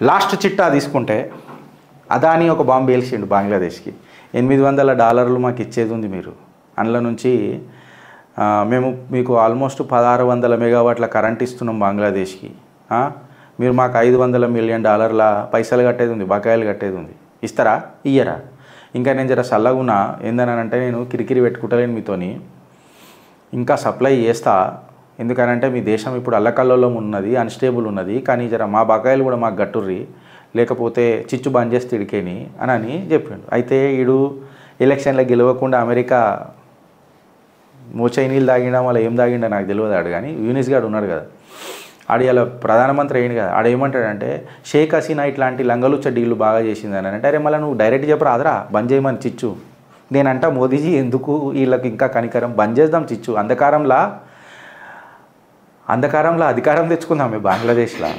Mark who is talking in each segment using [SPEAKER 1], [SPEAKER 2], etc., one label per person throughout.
[SPEAKER 1] Last చిట్టా తీసుకుంటే అదాని ఒక బాంబు వేల్చిండు బంగ్లాదేశ్కి. $800 మాకు ఇచ్చేది ఉంది మీరు. అందులో నుంచి మేము మీకు ఆల్మోస్ట్ 1600 మెగావాట్ల కరెంట్ ఇస్తున్నాం బంగ్లాదేశ్కి. మీరు మాకు $500 మిలియన్ పైసలు కట్టేది ఉంది, బకాయిలు కట్టేది ఉంది. ఇస్తారా? ఇయ్యరా? ఇంకా నేను జర చల్లగున్నా ఏందనంటే నేను కిరికిరి పెట్టుకుంటలేను మీతోని, ఇంకా సప్లై చేస్తా. ఎందుకనంటే మీ దేశం ఇప్పుడు అల్లకల్లోలం ఉన్నది, అన్స్టేబుల్ ఉన్నది. కానీ జర మా బకాయిలు కూడా మాకు గట్టుర్రి, లేకపోతే చిచ్చు బంద్ చేస్తే ఇడికేని అని చెప్పిండు. అయితే ఈడు ఎలక్షన్లో గెలవకుండా అమెరికా మోచై నీళ్ళు తాగిండా మళ్ళీ ఏం తాగిండా నాకు తెలియదు. ఆడు కానీ యూనిస్ గాడు ఉన్నాడు కదా, ఆడు ఇలా ప్రధానమంత్రి అయింది కదా. ఆడు ఏమంటాడంటే షేక్ హసీనా ఇట్లాంటి లంగలుచ్చ డీళ్ళు బాగా చేసిందని అంటే, అరే మళ్ళీ నువ్వు డైరెక్ట్ చెప్పరాదురా బంద్ చేయమని చిచ్చు. నేనంట మోదీజీ ఎందుకు వీళ్ళకి ఇంకా కనికరం, బంద్ చేద్దాం చిచ్చు. అంధకారంలో అధికారం తెచ్చుకుందాం మేము బంగ్లాదేశ్లో.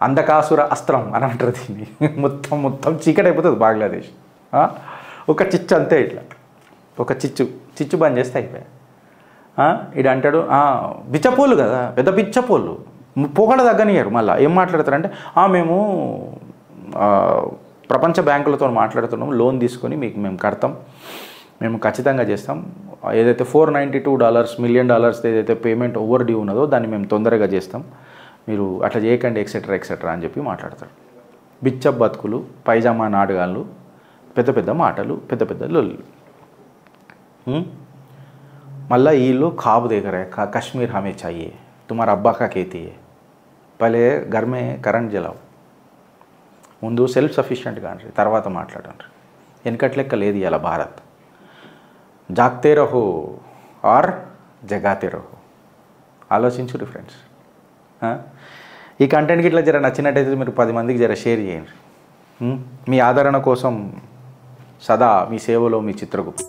[SPEAKER 1] అంధకాసుర అస్త్రం అని అంటారు దీన్ని. మొత్తం చీకటి అయిపోతుంది బంగ్లాదేశ్. ఒక చిచ్చు అంతే, ఇట్లా ఒక చిచ్చు బంద్ చేస్తే అయిపోయా. ఇడు అంటాడు బిచ్చపోళ్ళు కదా, పెద్ద బిచ్చపోళ్ళు, పోకడ తగ్గనియరు. మళ్ళీ ఏం మాట్లాడతారంటే మేము ప్రపంచ బ్యాంకులతో మాట్లాడుతున్నాం, లోన్ తీసుకొని మీకు మేము కడతాం, మేము ఖచ్చితంగా చేస్తాం. ఏదైతే $492 మిలియన్ ఏదైతే పేమెంట్ ఓవర్ డ్యూ ఉన్నదో దాన్ని మేము తొందరగా చేస్తాం, మీరు అట్లా చేయకండి ఎక్సెట్రా అని చెప్పి మాట్లాడతాడు. బిచ్చ బతుకులు, పైజామా నాటకాలు, పెద్ద మాటలు, పెద్ద లొల్లు. మళ్ళీ వీళ్ళు खाब देख रहे कश्मीर हमें चाहिए, तुम्हारा अब्बा का खेती है, पहले घर में కరెంట్ జలావు, ముందు సెల్ఫ్ సఫిషియెంట్ కానీ తర్వాత మాట్లాడండి. వెనకట్లెక్క లేదు ఇలా భారత్. జాగ్తే రహో ఆర్ జగాతే రహో. ఆలోచించుర్రి ఫ్రెండ్స్. ఈ కంటెంట్కి ఇట్లా జర నచ్చినట్టయితే మీరు 10 మందికి జర షేర్ చేయండి. మీ ఆదరణ కోసం సదా మీ సేవలో మీ చిత్రగుప్త.